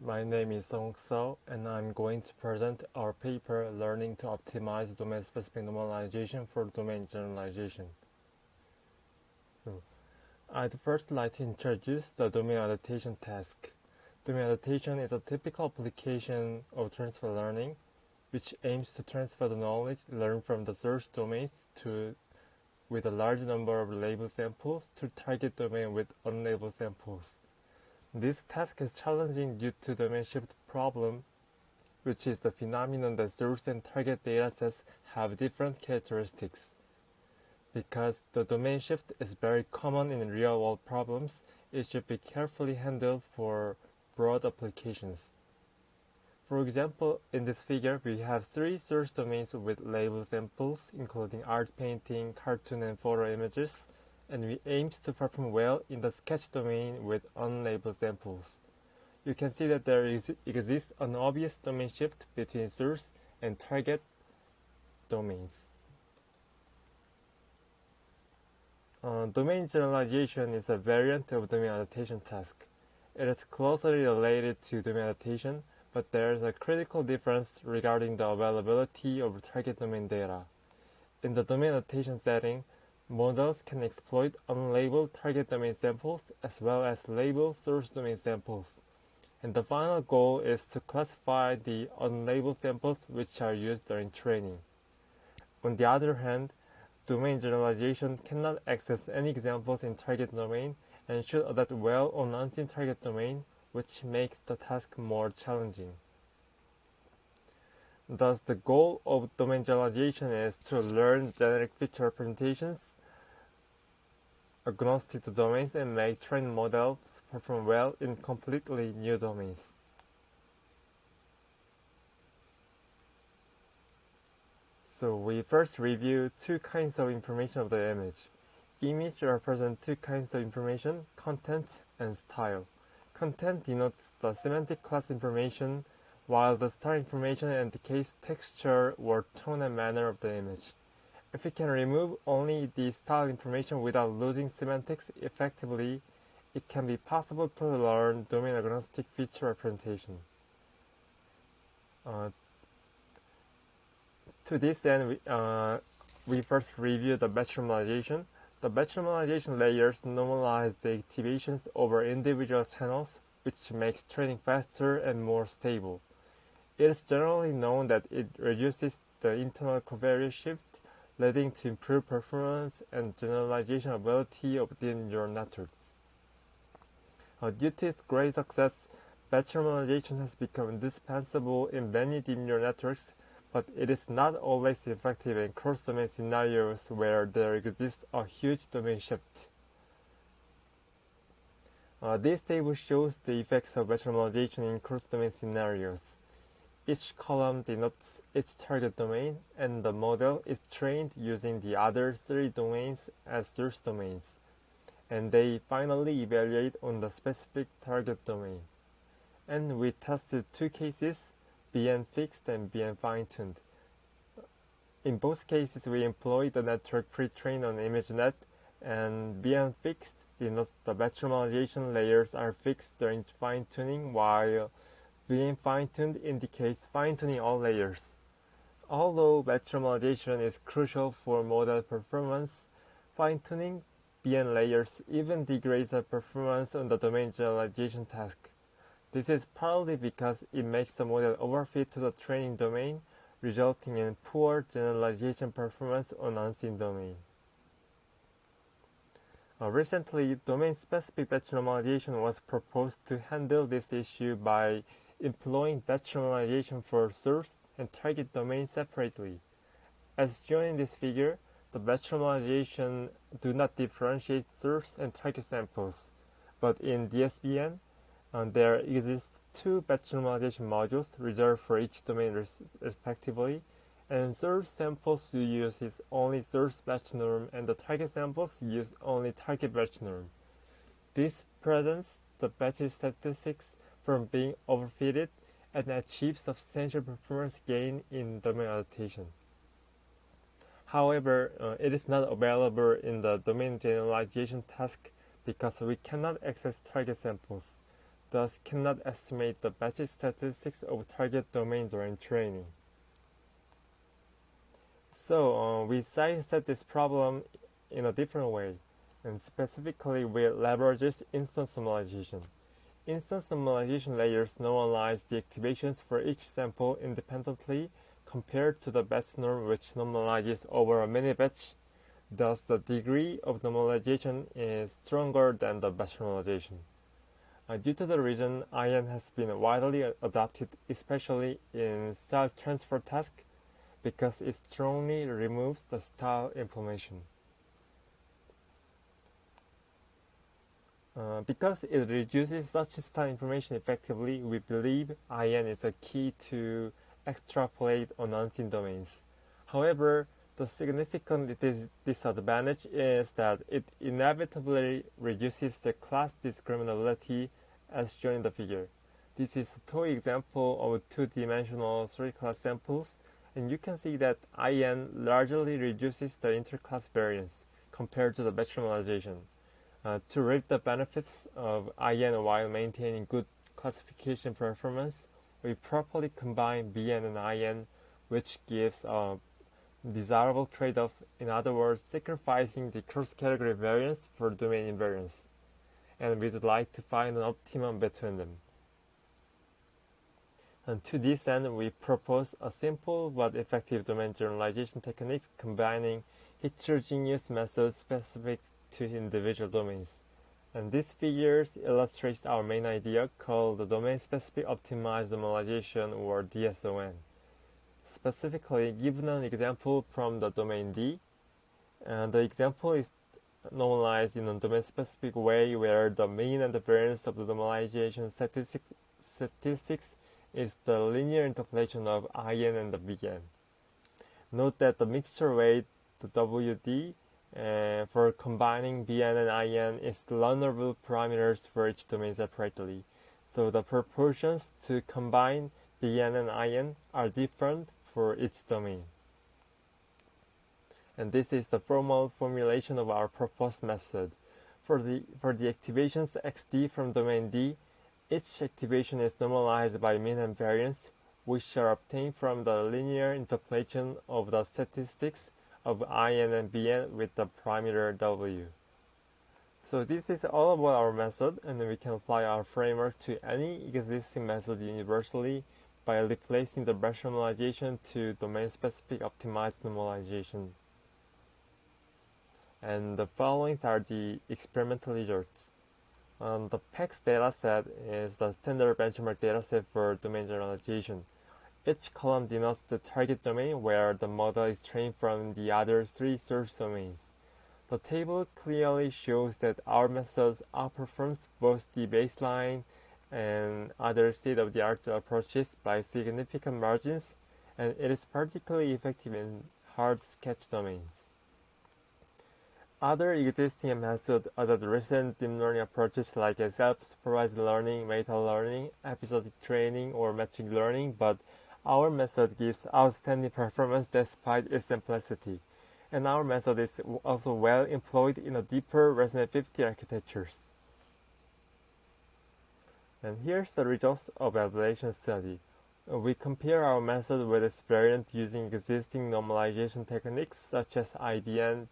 my name is Song So, and I'm going to present our paper Learning to Optimize Domain-Specific Normalization for Domain Generalization. I'd first like to introduce the domain adaptation task. Domain adaptation is a typical application of transfer learning, which aims to transfer the knowledge learned from the source domains with a large number of labeled samples to target domain with unlabeled samples. This task is challenging due to domain shift problem, which is the phenomenon that source and target datasets have different characteristics. Because the domain shift is very common in real-world problems, it should be carefully handled for broad applications. For example, in this figure, we have 3 source domains with labeled samples, including art painting, cartoon, and photo images, and we aimed to perform well in the sketch domain with unlabeled samples. You can see that there exists an obvious domain shift between source and target domains. Domain generalization is a variant of domain adaptation task. It is closely related to domain adaptation, but there is a critical difference regarding the availability of target domain data. In the domain adaptation setting, models can exploit unlabeled target domain samples as well as labeled source domain samples, and the final goal is to classify the unlabeled samples which are used during training. On the other hand, domain generalization cannot access any examples in target domain and should adapt well on unseen target domain, which makes the task more challenging. Thus, the goal of domain generalization is to learn generic feature representations agnostic to domains and make trained models perform well in completely new domains. So we first review 2 kinds of information of the image. Image represents 2 kinds of information, content and style. Content denotes the semantic class information, while the style information indicates texture or tone and manner of the image. If we can remove only the style information without losing semantics effectively, it can be possible to learn domain-agnostic feature representation. To this end, we first review the batch normalization. The batch normalization layers normalize the activations over individual channels, which makes training faster and more stable. It is generally known that it reduces the internal covariance shift, leading to improved performance and generalization ability of deep neural networks. Due to its great success, batch normalization has become indispensable in many deep neural networks, but it is not always effective in cross-domain scenarios where there exists a huge domain shift. This table shows the effects of batch normalization in cross-domain scenarios. Each column denotes its target domain, and the model is trained using the other 3 domains as source domains, and they finally evaluate on the specific target domain. And we tested 2 cases, BN fixed and BN fine-tuned. In both cases, we employed the network pre-trained on ImageNet, and BN fixed denotes the batch normalization layers are fixed during fine-tuning, while BN fine-tuned indicates fine-tuning all layers. Although batch normalization is crucial for model performance, fine-tuning BN layers even degrades the performance on the domain generalization task. This is partly because it makes the model overfit to the training domain, resulting in poor generalization performance on unseen domain. Recently, domain-specific batch normalization was proposed to handle this issue by employing batch normalization for source and target domain separately. As shown in this figure, the batch normalization do not differentiate source and target samples, but in DSBN, there exist 2 batch normalization modules reserved for each domain respectively, and source samples uses only source batch norm and the target samples use only target batch norm. This prevents the batch statistics from being overfitted and achieves substantial performance gain in domain adaptation. However, it is not available in the domain generalization task because we cannot access target samples. thus cannot estimate the batch statistics of target domain during training. So we sidestep this problem in a different way, and specifically we leverage instance normalization. Instance normalization layers normalize the activations for each sample independently compared to the batch norm, which normalizes over a mini batch. Thus, the degree of normalization is stronger than the batch normalization. Due to the reason IN has been widely adopted, especially in style transfer tasks, because it strongly removes the style information. Because it reduces such style information effectively, we believe IN is a key to extrapolate on unseen domains. However, the significant disadvantage is that it inevitably reduces the class discriminability as shown in the figure. This is a toy example of two-dimensional three-class samples, and you can see that IN largely reduces the interclass variance compared to the batch normalization. To reap the benefits of IN while maintaining good classification performance, we properly combine BN and IN, which gives a desirable trade-off, in other words, sacrificing the cross-category variance for domain invariance. And we'd like to find an optimum between them. And to this end, we propose a simple but effective domain generalization techniques combining heterogeneous methods specific to individual domains. And these figures illustrate our main idea called the domain-specific optimized normalization, or DSON. Specifically, given an example from the domain D, the example is normalized in a domain-specific way where the mean and the variance of the normalization statistics is the linear interpolation of IN and the BN. Note that the mixture weight, the WD, for combining BN and IN is the learnable parameters for each domain separately. So the proportions to combine BN and IN are different for each domain. And this is the formal formulation of our proposed method. For the activations XD from domain D, each activation is normalized by mean and variance, which are obtained from the linear interpolation of the statistics of IN and BN with the parameter W. So this is all about our method, and we can apply our framework to any existing method universally by replacing the batch normalization to domain-specific optimized normalization. And the following are the experimental results. The PEX dataset is the standard benchmark dataset for domain generalization. Each column denotes the target domain where the model is trained from the other three source domains. The table clearly shows that our method outperforms both the baseline and other state-of-the-art approaches by significant margins, and it is particularly effective in hard sketch domains. Other existing methods adopt recent deep learning approaches like self-supervised learning, meta-learning, episodic training, or metric learning, but our method gives outstanding performance despite its simplicity, and our method is also well employed in a deeper Resonate 50 architectures. And here's the results of evaluation study. We compare our method with its variant using existing normalization techniques such as IBN,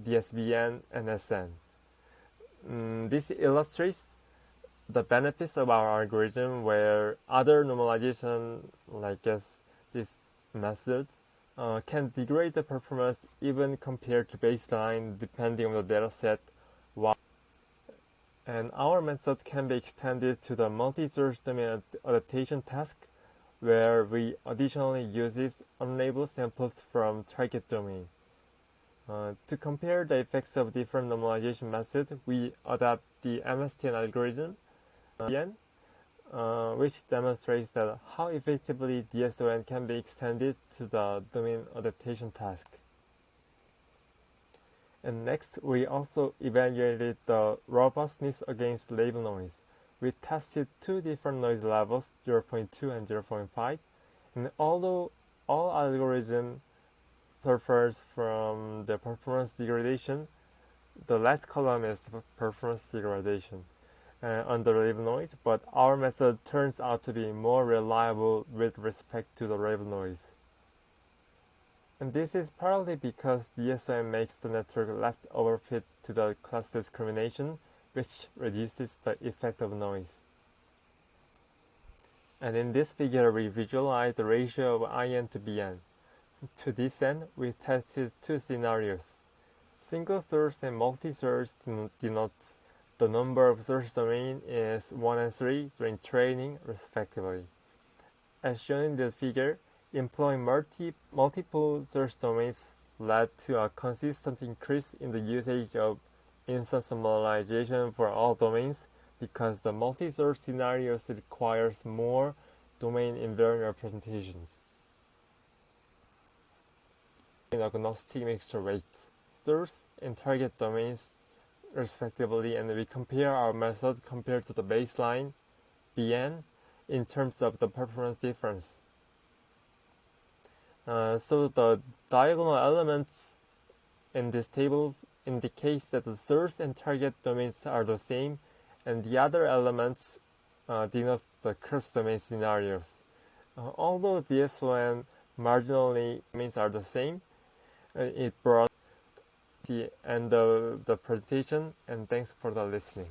DSBN, and SN. This illustrates the benefits of our algorithm where other normalization, like this method, can degrade the performance even compared to baseline depending on the dataset. And our method can be extended to the multi-source domain adaptation task, where we additionally use unlabeled samples from target domain. To compare the effects of different normalization methods, we adopt the MSTN algorithm, which demonstrates that how effectively DSON can be extended to the domain adaptation task. And next, we also evaluated the robustness against label noise. We tested two different noise levels, 0.2 and 0.5, and although all algorithms suffers from the performance degradation, the last column is performance degradation. on the Ravenoid, but our method turns out to be more reliable with respect to the Ravenoids. And this is partly because DSOM makes the network less overfit to the class discrimination, which reduces the effect of noise. And in this figure, we visualize the ratio of IN to BN. To this end, we tested two scenarios. Single source and multi-source denotes the number of source domain is 1 and 3 during training, respectively. As shown in the figure, employing multiple source domains led to a consistent increase in the usage of instance normalization for all domains because the multi-source scenarios requires more domain invariant representations. In agnostic mixture weights, source and target domains respectively, and we compare our method compared to the baseline BN in terms of the performance difference. So the diagonal elements in this table indicates that the source and target domains are the same, and the other elements denote the cross-domain scenarios. Although DSOM marginally domains are the same, it brought the end of the presentation, and thanks for the listening.